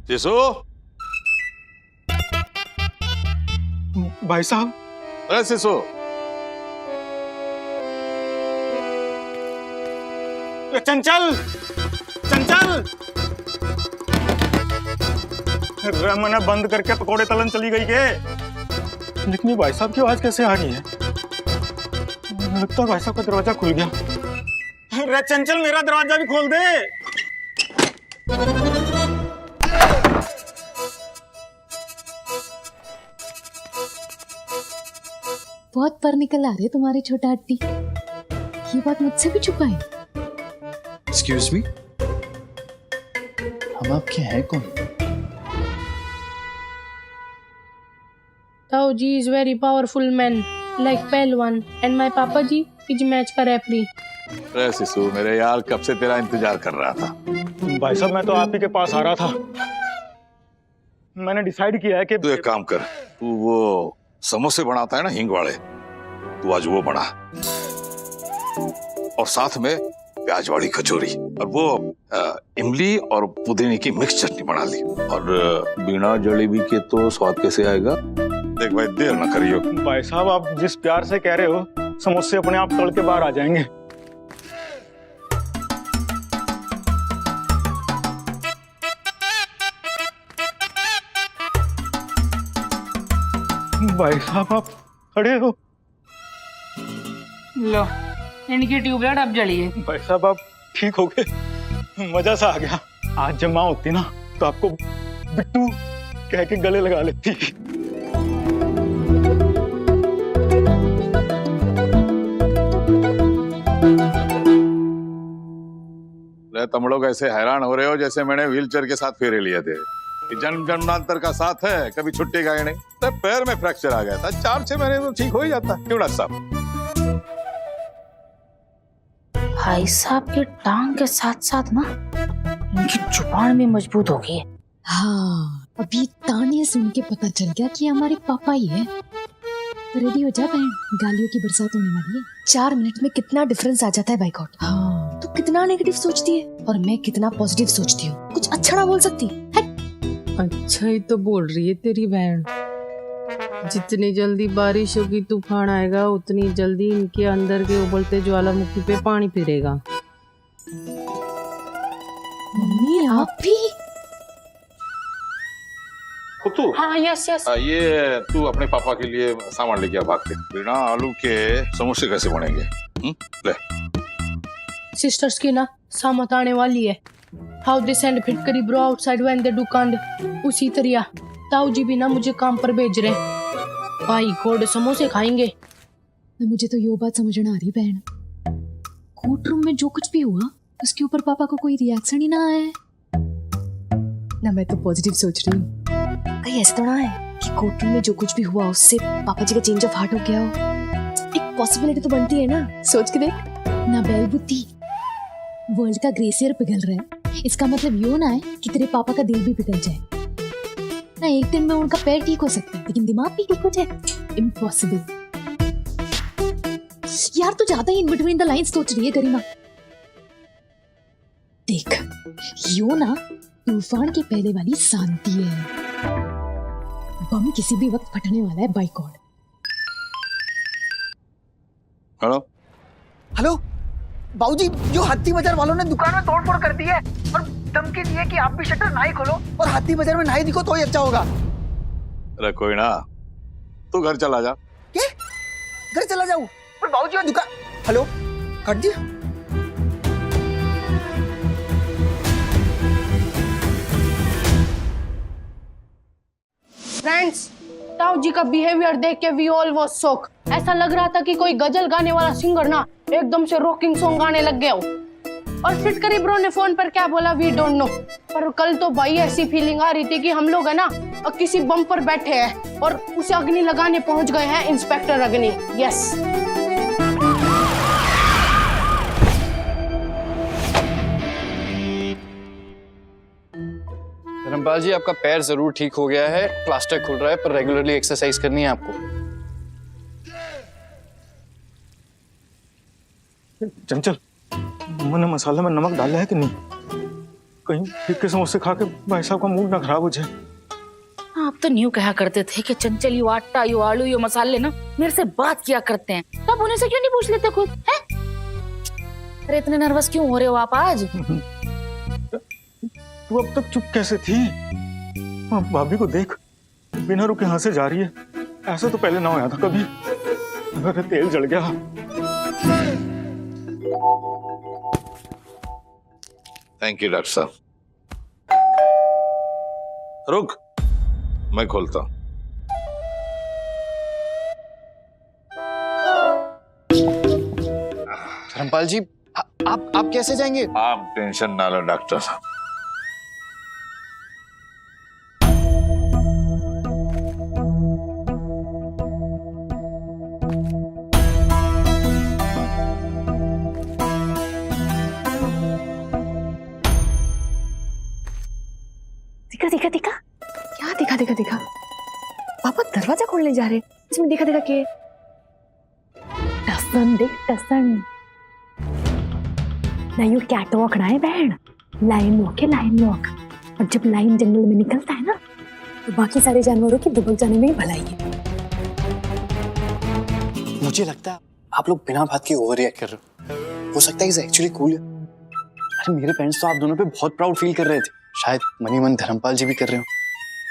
शिशु। भाई साहब। अरे शिशु। चंचल, चंचल। रमन बंद करके पकोड़े तलन चली गई के। लेकिन ये भाई साहब की आवाज कैसे आ रही है? लगता है भाई साहब का दरवाजा खुल गया। अरे चंचल, मेरा दरवाजा भी खोल दे। बहुत पर निकल आ रहे तुम्हारे छोटा हट्टी। ये बात मुझसे भी छुपाई। एक्सक्यूज मी, हम आपके हैं कौन? ताऊ जी is very powerful man like पहलवान एंड माय पापा जी इज मैच का रेफरी। अरे शिशु, मेरे यार कब से तेरा इंतजार कर रहा था। भाई साहब, मैं तो आप ही के पास आ रहा था। मैंने डिसाइड किया है कि तू एक काम कर, तू वो समोसे बनाता है ना हींग वाले, तू आज वो बना, और साथ में प्याज वाली कचौरी, और वो इमली और पुदीने की मिक्स चटनी बना ली। और बिना जलेबी के तो स्वाद कैसे आएगा? देख भाई, देर ना करियो। भाई साहब, आप जिस प्यार से कह रहे हो, समोसे अपने आप तल के बाहर आ जाएंगे। भाई साहब, आप खड़े हो? लो, इनकी ट्यूबलाइट अब जली है। भाई साहब, आप ठीक हो गए? मजा सा आ गया। आज जब माँ होती ना तो आपको बिट्टू कह के गले लगा लेती। तुम लोग ऐसे हैरान हो रहे हो जैसे मैंने व्हीलचेयर के साथ फेरे लिए थे। जन्म जन्मांतर का साथ है, कभी छुट्टी का ही नहीं। तो पैर में फ्रैक्चर आ गया था, 4-6 महीने तो ठीक हो ही जाता। क्यों डॉक्टर साहब? भाई साहब की टांग के साथ साथ ना इनकी जुबान भी मजबूत हो गई है। हाँ, अभी ताने सुन के पता चल गया कि हमारे पापा ही है। रेडी हो जा बहन, गालियों की बरसात होने वाली है। 4 मिनट में कितना डिफरेंस आ जाता है बाइकआउट। हाँ, तू कितना नेगेटिव सोचती है और मैं कितना पॉजिटिव सोचती हूँ। कुछ अच्छा ना बोल सकती है? अच्छा ही तो बोल रही है तेरी बहन। जितनी जल्दी बारिश होगी, तूफान आएगा, उतनी जल्दी इनके अंदर के उबलते ज्वालामुखी पे पानी फिरेगा। मम्मी, आप भी? तू हाँ, यस यस। ये तू अपने पापा के लिए सामान लेके आ, भाग के। बिना आलू के समोसे कैसे बनेंगे? ले। सिस्टर्स की ना सामत आने वाली है। हाउ दे सेंड फिटकरी bro outside when they do कांड, उसी तरह ताऊ जी भी ना मुझे काम पर भेज रहे। भाई कोड समोसे खाएंगे। मुझे तो ये बात समझ ना आ रही बहन, कोर्ट रूम में जो कुछ भी हुआ उसके ऊपर पापा को कोई रिएक्शन ही ना आया ना। मैं तो पॉजिटिव सोच रही हूँ। कहीं ऐसा तो ना है कि कोर्ट रूम में जो कुछ भी हुआ उससे पापा जी का चेंज ऑफ हार्ट हो गया हो। एक पॉसिबिलिटी तो बनती है ना, सोच के देख ना। बैल बुद्धि, वर्ल्ड का ग्लेशियर पिघल रहा है, इसका मतलब यो ना है कि तेरे पापा का दिल भी पिघल जाए ना। एक दिन में उनका पैर ठीक हो सकता है लेकिन दिमाग भी ठीक हो जाए, इम्पॉसिबल। यार तू ज्यादा ही इन बिटवीन द लाइंस सोच रही है गरिमा। देख, यो ना तूफान के पहले वाली शांति है। बम किसी भी वक्त फटने वाला है। Bye God. हेलो हेलो बाबूजी, जो हाथी बाजार वालों ने दुकान में तोड़फोड़ कर दी है और धमकी दी है कि आप भी शटर ना ही खोलो और हाथी बाजार में ना ही दिखो तो ही अच्छा होगा। अरे कोई ना, तू घर चला जा। क्या? घर चला जाऊं? पर बाबूजी वो दुकान। हेलो, हट दिया। फ्रेंड्स, ताऊ जी का बिहेवियर देख के वी ऑल वाज शॉक। ऐसा लग रहा था कि कोई गजल गाने वाला सिंगर ना एकदम से रॉकिंग सॉन्ग गाने लग गया हो। और फिटकरी ब्रो ने फोन पर क्या बोला वी डोंट नो, पर कल तो भाई ऐसी फीलिंग आ रही थी कि हम लोग है ना किसी बम पर बैठे हैं और उसे अग्नि लगाने पहुंच गए हैं इंस्पेक्टर अग्नि। यस। धर्मपाल जी, आपका पैर जरूर ठीक हो गया है, प्लास्टर खुल रहा है, पर रेगुलरली एक्सरसाइज करनी है आपको। चंचल, मैंने मसाले में नमक डाला है कि नहीं? कहीं फिक्के समोसे खा के भाई साहब का मूड ना खराब हो जाए। आप तो न्यू कहा करते थे कि चंचल यू आटा यू आलू यू मसाले ना मेरे से बात किया करते हैं, तब उन्हें से क्यों नहीं पूछ लेते खुद हैं? अरे इतने नर्वस क्यों हो रहे हो आप आज? तू अब तक चुप कैसे थी? भाभी को देख, बिना रुके यहाँ से जा रही है। ऐसा तो पहले ना होया था कभी। अरे तेल जल गया। थैंक यू डॉक्टर साहब। रुक, मैं खोलता हूं। धर्मपाल जी, आप कैसे जाएंगे? आप टेंशन ना लो डॉक्टर साहब। दिखा दिखा दिखा क्या दिखा दिखा दिखा? पापा दरवाजा खोलने जा रहे, इसमें दिखा दिखा के टसन देख टसन। ना यू कैट वॉक ना है बहन, लाइन वॉक है लाइन वॉक। और जब लाइन जंगल में निकलता है ना तो बाकी सारे जानवरों की दुबक जाने में ही भलाई है। मुझे लगता है आप लोग बिना बात के ओवर रिएक्ट कर रहे हो सकता है इज एक्चुअली कूल। अरे मेरे पेरेंट्स तो आप दोनों पे बहुत प्राउड फील कर रहे थे, शायद मनी मन धर्मपाल जी भी कर रहे हो।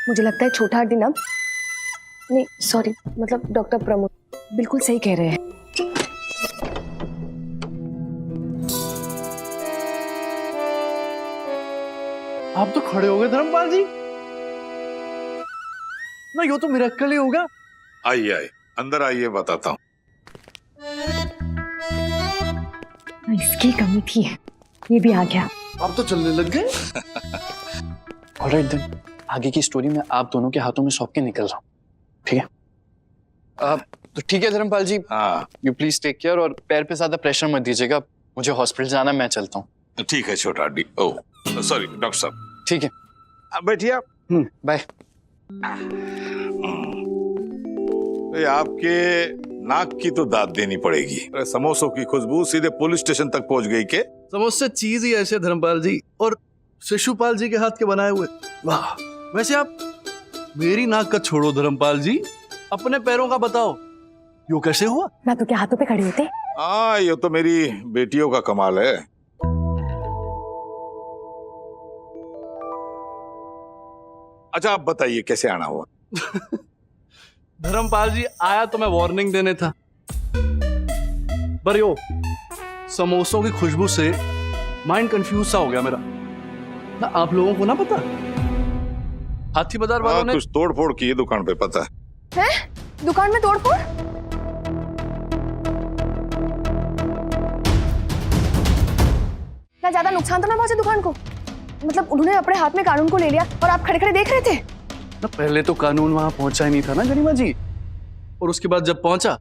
मुझे लगता है छोटा हड्डी ना, नहीं सॉरी मतलब डॉक्टर प्रमोद बिल्कुल सही कह रहे हैं। आप तो खड़े हो गए धर्मपाल जी। ना यो तो मिरेकल ही होगा। आइए आइए, अंदर आइए, बताता हूँ। इसकी कमी थी, ये भी आ गया। आप तो चलने लग गए। ऑलराइट देन, आगे की स्टोरी में आप दोनों के हाथों में सौंप के निकल रहा हूँ, ठीक है? तो ठीक है धर्मपाल जी, हाँ यू प्लीज टेक केयर और पैर पे ज्यादा प्रेशर मत दीजिएगा। मुझे हॉस्पिटल जाना, मैं चलता हूँ। ठीक है छोटा हड्डी। ओह सॉरी डॉक्टर साहब। ठीक है, बैठिए आप। बाय। ये आपके नाक की तो दाद देनी पड़ेगी। अरे समोसों की खुशबू सीधे पुलिस स्टेशन तक पहुंच गई के। समोसे चीज ही ऐसे धर्मपाल जी, और शिशुपाल जी के हाथ के बनाए हुए। वाह। वैसे आप मेरी नाक का छोड़ो धर्मपाल जी, अपने पैरों का बताओ, यो कैसे हुआ? ना तो क्या हाथों पे खड़े होते। हाँ ये तो मेरी बेटियों का कमाल है। अच्छा आप बताइए कैसे आना हुआ? धर्मपाल जी आया तो मैं वार्निंग देने था, पर यो समोसों की खुशबू से माइंड कंफ्यूज सा हो गया मेरा। ना आप लोगों को ना पता, हाथी बाजार वालों ने कुछ तोड़ फोड़ की है दुकान पे, पता है? दुकान में तोड़फोड़? क्या ज्यादा नुकसान तो ना पहुंचे दुकान को? मतलब उन्होंने अपने हाथ में कानून को ले लिया और आप खड़े खड़े देख रहे थे? ना पहले तो कानून वहां पहुंचा ही नहीं था ना गरिमा जी, और उसके बाद जब पहुंचा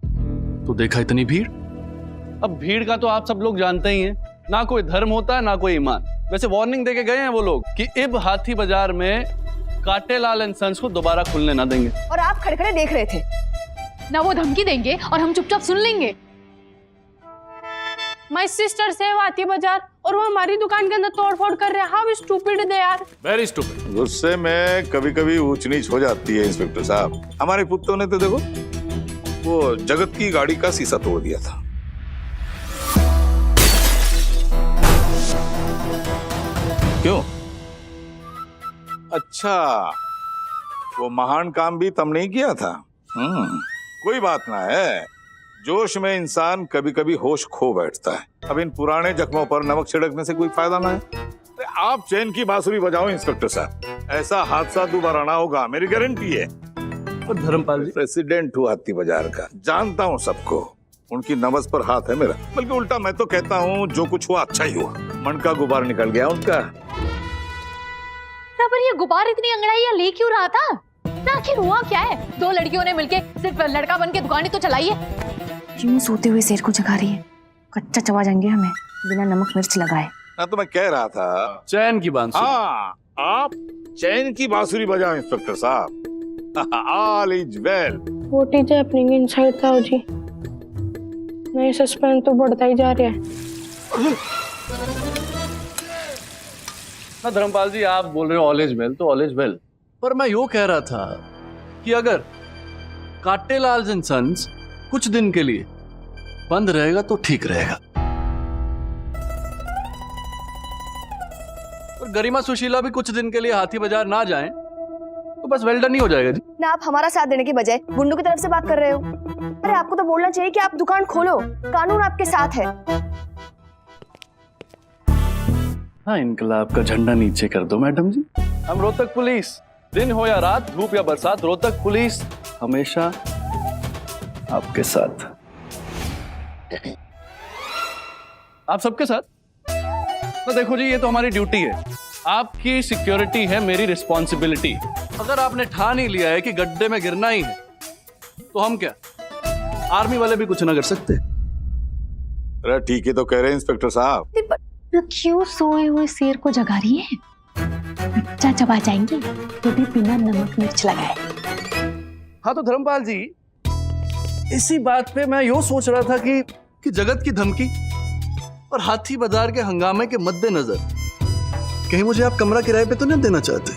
तो देखा इतनी भीड़। अब भीड़ का तो आप सब लोग जानते ही हैं, ना कोई धर्म होता है ना कोई ईमान। वैसे वार्निंग देके गए हैं वो लोग कि इब हाथी बाजार में काटेलाल एंड सन्स को दोबारा खुलने ना देंगे। और आप खड़े खड़े देख रहे थे? ना वो धमकी देंगे और हम चुपचाप सुन लेंगे। माय सिस्टर से हाथी बाजार और वो हमारी दुकान के अंदर तोड़फोड़ कर रहे हैं। How stupid they are. Very stupid. गुस्से में कभी कभी ऊंच नीच हो जाती है इंस्पेक्टर साहब। हमारे पुत्रों ने तो देखो वो जगत की गाड़ी का शीशा तोड़ दिया था। क्यों? अच्छा वो महान काम भी तुमने ही किया था। कोई बात ना है, जोश में इंसान कभी कभी होश खो बैठता है। अब इन पुराने जख्मों पर नमक छिड़कने से कोई फायदा ना है। आप चैन की बांसुरी बजाओ इंस्पेक्टर साहब, ऐसा हादसा दोबारा ना होगा, मेरी गारंटी है। और धर्मपाल जी प्रेसिडेंट हूँ हाथी बाजार का, जानता हूँ सबको, उनकी नब्ज पर हाथ है मेरा। बल्कि उल्टा मैं तो कहता हूँ जो कुछ हुआ अच्छा ही हुआ। मन का गुबार निकल गया उनका। पर ये गुबार इतनी अंगड़ाइयां ले क्यों रहा था? ना आखिर हुआ क्या है? दो लड़कियों ने मिलके सिर्फ लड़का बन के दुकान ही तो चलाई है। क्यों सोते हुए शेर को जगा रही है? कच्चा चबा जाएंगे हमें बिना नमक मिर्च लगाए। ना तो मैं कह रहा था चैन की बांसुरी। हाँ आप चैन की बांसुरी बजाओ इंस्पेक्टर साहब। All is well. What is happening inside ताऊ जी? नहीं सस्पेंस तो बढ़ता ही जा रहा है। ना धर्मपाल जी, आप बोल रहे हो ऑल इज वेल तो ऑल इज वेल, पर मैं यूं कह रहा था कि अगर काटेलाल एंड सन्स कुछ दिन के लिए बंद रहेगा तो ठीक रहेगा, और गरिमा सुशीला भी कुछ दिन के लिए हाथी बाजार ना जाएं तो बस वेल डन ही हो जाएगा जी। ना आप हमारा साथ देने के बजाय गुंडों की तरफ से बात कर रहे हो। अरे आपको तो बोलना चाहिए कि आप दुकान खोलो, कानून आपके साथ है। हाँ, इनकलाब का झंडा नीचे कर दो मैडम जी। हम रोहतक पुलिस, दिन हो या रात, धूप या बरसात, रोहतक पुलिस हमेशा आपके साथ। आप सबके साथ। तो देखो जी, ये तो हमारी ड्यूटी है, आपकी सिक्योरिटी है मेरी रिस्पॉन्सिबिलिटी। अगर आपने ठान ही लिया है कि गड्ढे में गिरना ही है तो हम क्या, आर्मी वाले भी कुछ ना कर सकते। अरे ठीक है तो कह रहे हैं इंस्पेक्टर साहब। क्यों सोए हुए शेर को जगा रही है? बच्चा चबा जाएंगे तो भी बिना नमक मिर्च लगाए। हाँ तो धर्मपाल जी, इसी बात पे मैं यूं सोच रहा था कि जगत की धमकी और हाथी बाजार के हंगामे के मद्देनजर कहीं मुझे आप कमरा किराए पे तो नहीं देना चाहते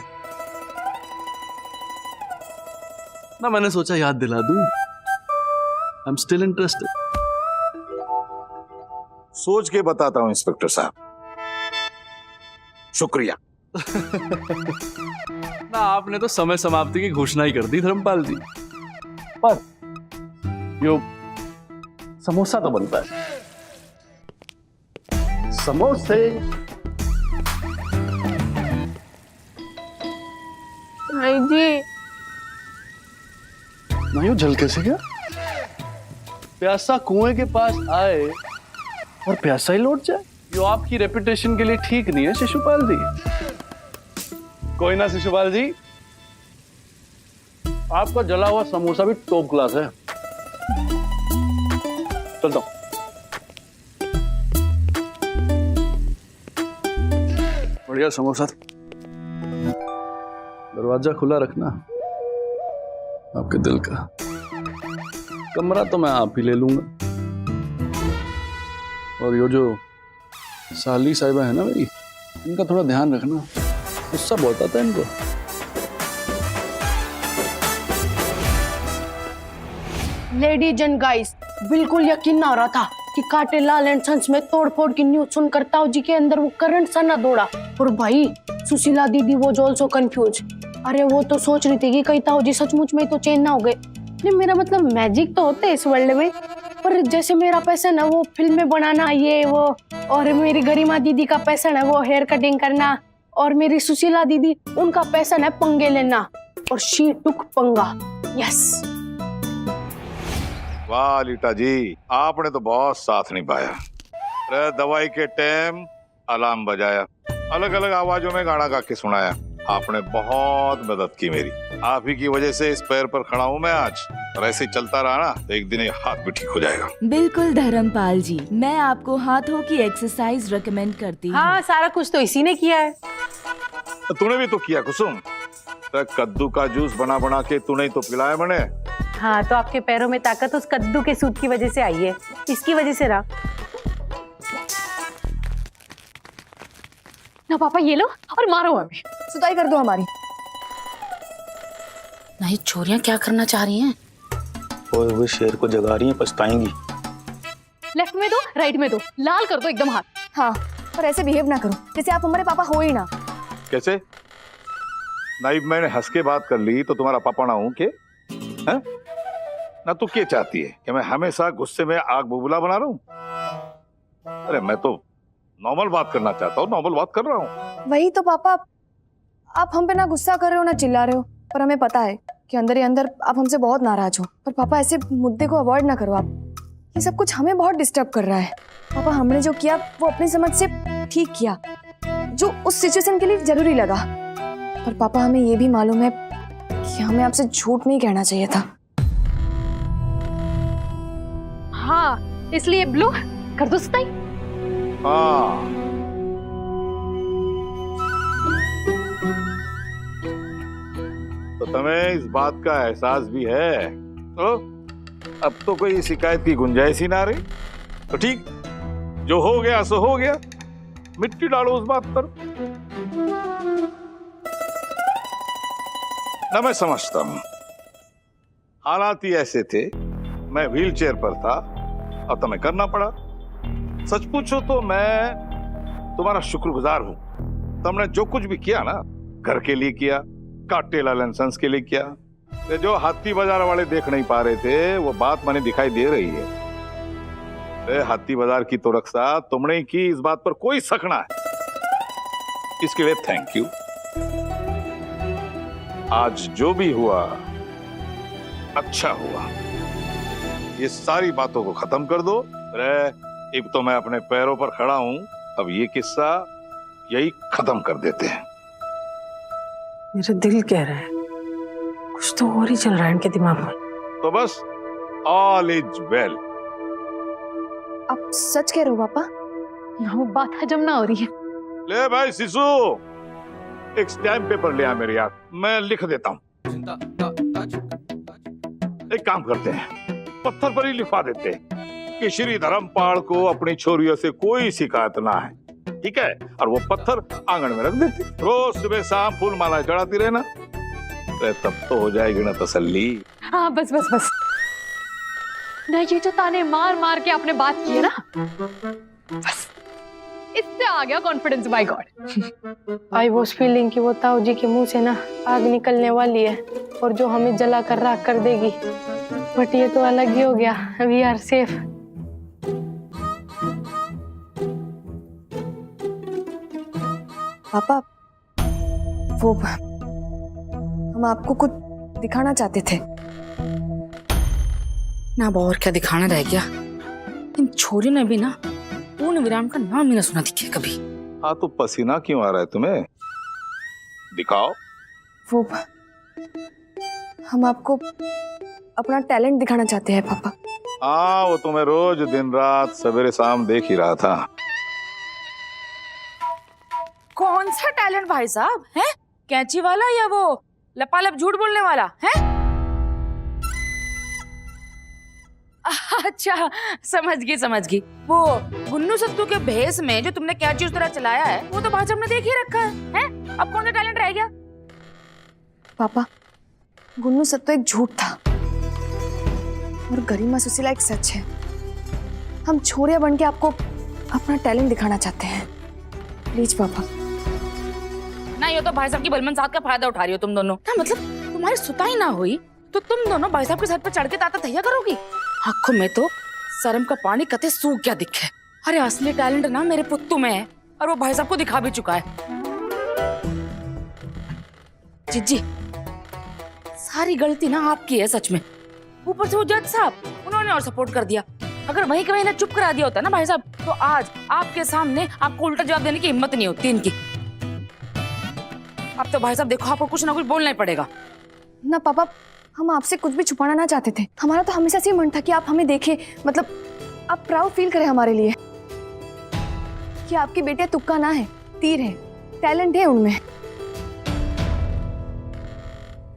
ना? मैंने सोचा याद दिला दूं, आई एम स्टिल इंटरेस्टेड। सोच के बताता हूं इंस्पेक्टर साहब। शुक्रिया। ना आपने तो समय समाप्ति की घोषणा ही कर दी धर्मपाल जी, पर यो समोसा तो बनता है। समोसे नहीं जी, नहीं झल कैसे गया? प्यासा कुएं के पास आए और प्यासा ही लौट जाए, यो आपकी रेपुटेशन के लिए ठीक नहीं है शिशुपाल जी। कोई ना शिशुपाल जी, आपका जला हुआ समोसा भी टॉप क्लास है। चलता हूं। बढ़िया समोसा। दरवाजा खुला रखना आपके दिल का। कमरा तो मैं आप ही ले लूंगा, और ये जो साली साहिबा है ना मेरी, इनका थोड़ा ध्यान रखना, गुस्सा बहुत आता है इनको। लेडीज एंड गाइस, बिल्कुल यकीन ना हो रहा था कि काटेलाल एंड सन्स में तोड़फोड़ की न्यूज सुनकर ताऊ जी के अंदर वो करंट सा ना दौड़ा। और भाई सुशीला दीदी वॉज ऑल्सो कंफ्यूज। अरे वो तो सोच रही थी कि कहीं ताऊ जी सचमुच में तो चेंज ना हो गए। नहीं, मेरा मतलब मैजिक तो होते इस वर्ल्ड में, पर जैसे मेरा पैशन है वो फिल्में बनाना ये वो, और मेरी गरिमा दीदी का पैशन है वो हेयर कटिंग करना, और मेरी सुशीला दीदी उनका पैशन है पंगे लेना, और शी टुक पंगा। यस। वाह लीटा जी, आपने तो बहुत साथ निभाया। अरे दवाई के टाइम अलार्म बजाया, अलग अलग आवाजों में गाना गा के सुनाया। आपने बहुत मदद की मेरी। आप ही की वजह से इस पैर पर खड़ा हूँ मैं आज, और ऐसे ही चलता रहा ना तो एक दिन ये हाथ भी ठीक हो जाएगा। बिल्कुल धर्मपाल जी, मैं आपको हाथों की एक्सरसाइज रेकमेंड करती हूँ। हाँ, सारा कुछ तो इसी ने किया है। तूने भी तो किया कुसुम, तो कद्दू का जूस बना बना के तूने ही तो पिलाया मैंने। हाँ, तो आपके पैरों में ताकत उस कद्दू के सूप की वजह से आई है, इसकी वजह से रहा। ना पापा ये लो और मारो हमें। सुताई कर दो हमारी। नहीं, छोरियां क्या करना चाह रही हैं? ओए हुए शेर को जगा रही हैं, पछताएंगी। लेफ्ट में दो, राइट में दो, लाल कर दो एकदम हाथ। हाँ, और ऐसे बिहेव ना करो जैसे आप हमारे पापा हो ही ना। कैसे? नहीं, मैंने हंस के बात कर ली तो तुम्हारा पापा ना हूं के? हैं? ना तू क्या चाहती है कि मैं हमेशा गुस्से में आग बुबुला बना रहा हूं? अरे मैं तो नॉर्मल बात करना चाहता हूँ, नॉर्मल बात कर रहा हूँ। वही तो पापा, आप हम पे ना गुस्सा कर रहे हो ना चिल्ला रहे हो, पर हमें पता है कि अंदर ही अंदर आप हमसे बहुत नाराज हो। पर पापा ऐसे मुद्दे को अवॉइड ना करो आप, ये सब कुछ हमें बहुत डिस्टर्ब कर रहा है। पापा हमने जो किया वो अपनी समझ से ठीक किया, जो उस सिचुएशन के लिए जरूरी लगा। पर पापा हमें ये भी मालूम है कि हमें आपसे झूठ नहीं कहना चाहिए था। हाँ, इसलिए ब्लू कर दो सुताई। हाँ, तो तुम्हें इस बात का एहसास भी है, तो अब तो कोई शिकायत की गुंजाइश ही ना रही। तो ठीक, जो हो गया सो हो गया, मिट्टी डालो उस बात पर। ना मैं समझता हूं, हालात ही ऐसे थे, मैं व्हील चेयर पर था और तुम्हें करना पड़ा। सच पूछो तो मैं तुम्हारा शुक्रगुजार हूं। तुमने जो कुछ भी किया ना, घर के लिए किया, काटेला लेंसन्स के लिए किया। ये जो हाथी बाजार वाले देख नहीं पा रहे थे, वो बात मैंने दिखाई दे रही है। हाथी बाजार की तो रक्षा तुमने ही की, इस बात पर कोई शक ना है। इसके लिए थैंक यू। आज जो भी हुआ अच्छा हुआ। ये सारी बातों को खत्म कर दो। अब तो मैं अपने पैरों पर खड़ा हूं, अब ये किस्सा यही खत्म कर देते हैं। मेरा दिल कह रहा है कुछ तो और ही चल रहा है इनके दिमाग में। तो बस ऑल इज वेल। आप सच कह रहे हो पापा? वो बात हजम ना हो रही है। ले भाई शिशु, एक स्टैम्प पेपर ले आ मेरे यार, मैं लिख देता हूं। एक काम करते हैं, पत्थर पर ही लिखवा देते हैं कि श्री धर्मपाल को अपनी छोरियों से कोई शिकायत ना है, ठीक है? और वो पत्थर आंगन में रख देते, रोज सुबह शाम फूल माला चढ़ाती रहना, तब तो हो जाएगी ना तसल्ली। हाँ बस बस बस। नहीं, ये जो ताने मार मार के आपने बात की है ना, बस इससे आ गया confidence. By god, I was feeling कि वो ताऊ जी के मुंह से ना आग निकलने वाली है और जो हमें जला कर राख कर देगी, बट ये तो अलग ही हो गया। We are safe. पापा, वो हम आपको कुछ दिखाना चाहते थे। ना अब और क्या दिखाना रह गया। इन छोरी ने भी ना पूर्ण विराम का नाम ही ना सुना दिखे कभी। हाँ तो पसीना क्यों आ रहा है तुम्हें? दिखाओ। वो हम आपको अपना टैलेंट दिखाना चाहते हैं पापा। हाँ, वो तो मैं रोज दिन रात सवेरे शाम देख ही रहा था। कौन सा टैलेंट भाई साहब? हैं? कैंची वाला या वो लपालप झूठ बोलने वाला? हैं? अच्छा, समझ गई। वो गुन्नू सत्तू के भेस में जो तुमने कैंची उस तरह चलाया है, वो तो भाजपा ने देख ही रखा है। हैं? अब कौन सा टैलेंट रह गया? पापा, गुन्नू सत्तू एक झूठ था और गरिमा सुशीला एक सच है। हम छोरिया बन के आपको अपना टैलेंट दिखाना चाहते हैं, प्लीज पापा। ना, ये तो भाई साहब की बलमन साथ का फायदा उठा रही हो तुम दोनों। ना मतलब तुम्हारी सुताई ना हुई तो तुम दोनों भाई साहब के सर पर चढ़ के ताता तैयार करोगी? आंखों में तो शर्म का पानी कते सूख गया दिखे। अरे असली टैलेंट ना मेरे पुत्तू में है और वो भाई साहब को दिखा भी चुका है। जीजी, सारी गलती ना आपकी है सच में। ऊपर से वो जज साहब, उन्होंने और सपोर्ट कर दिया। अगर वहीं कहीं ना चुप करा दिया होता ना भाई साहब, तो आज आपके सामने आपको उल्टा जवाब देने की हिम्मत नहीं होती इनकी। अब तो भाई साहब देखो, आपको कुछ ना कुछ बोलना ही पड़ेगा। ना पापा, हम आपसे कुछ भी छुपाना ना चाहते थे। हमारा तो हमेशा से मन था कि आप हमें देखें, मतलब आप प्राउड फील करें हमारे लिए कि आपकी बेटियां तुक्का ना है, तीर है, टैलेंट है उनमें।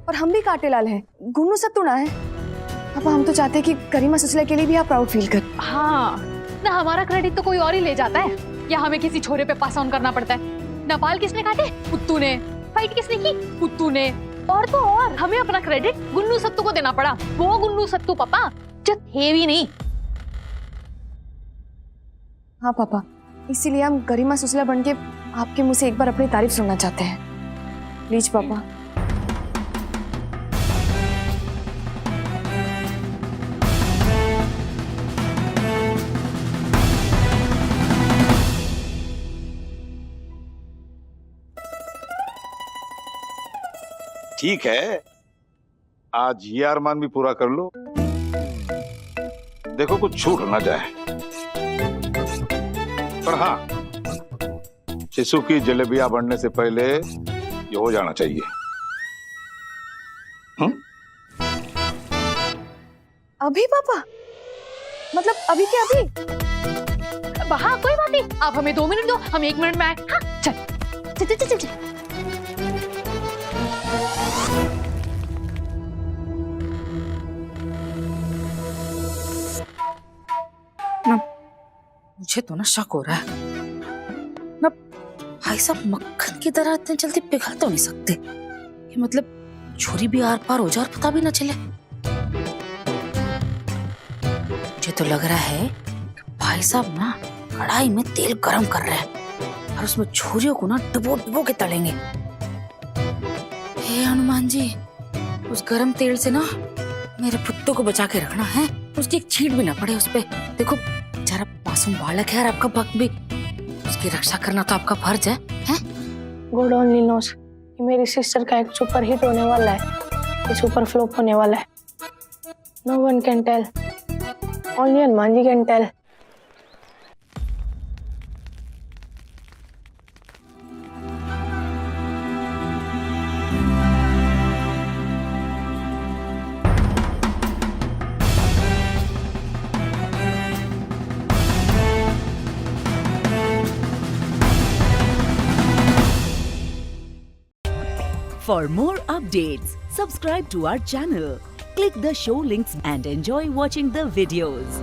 और हम भी काटेलाल हैं, गुन्नू सत्तू ना है। पापा, हम तो चाहते हैं कि गरिमा सुशीला के लिए भी आप प्राउड फील कर। हाँ ना, हमारा क्रेडिट तो कोई और ही ले जाता है या हमें किसी छोरे पे पास ऑन करना पड़ता है। ना बाल किसने काटे? पुत्तू ने। फाइट किसने की? पुत्तू ने। और तो और हमें अपना क्रेडिट गुन्नू सत्तू को देना पड़ा। वो गुन्नू सत्तू पापा जो थे भी नहीं। हाँ पापा, इसीलिए हम गरिमा सुशीला बन के आपके मुंह से एक बार अपनी तारीफ सुनना चाहते हैं, प्लीज पापा। ठीक है, आज ये अरमान भी पूरा कर लो। देखो कुछ छूट ना जाए। पर हाँ, शिशु की जलेबियां बनने से पहले ये हो जाना चाहिए। अभी पापा? मतलब अभी के अभी? हाँ कोई बात नहीं, आप हमें 2 मिनट दो, हम 1 मिनट में आए। हाँ चल चल चल चल, चल। मुझे तो ना शक हो रहा है ना, भाई साहब मक्खन की तरह इतनी जल्दी पिघल तो नहीं सकते। ये मतलब छुरी भी आर पार हो जाए और पता भी ना चले। मुझे तो लग रहा है कि भाई साहब ना कढ़ाई में तेल गरम कर रहे हैं और उसमें छुरियों को ना डुबो डुबो के तलेंगे। हे हनुमान जी, उस गरम तेल से ना मेरे पुत्तों को बचा के रखना है, उसकी एक छींट भी ना पड़े उस पे। देखो जरा मासूम बालक है और आपका भक्त भी, उसकी रक्षा करना तो आपका फर्ज है, हैं? गॉड ओनली नोस कि मेरी सिस्टर का एक सुपर हिट होने वाला है, ये सुपर फ्लॉप होने वाला है। No one can tell, only Hanuman ji can tell. For more updates, subscribe to our channel, click the show links and enjoy watching the videos.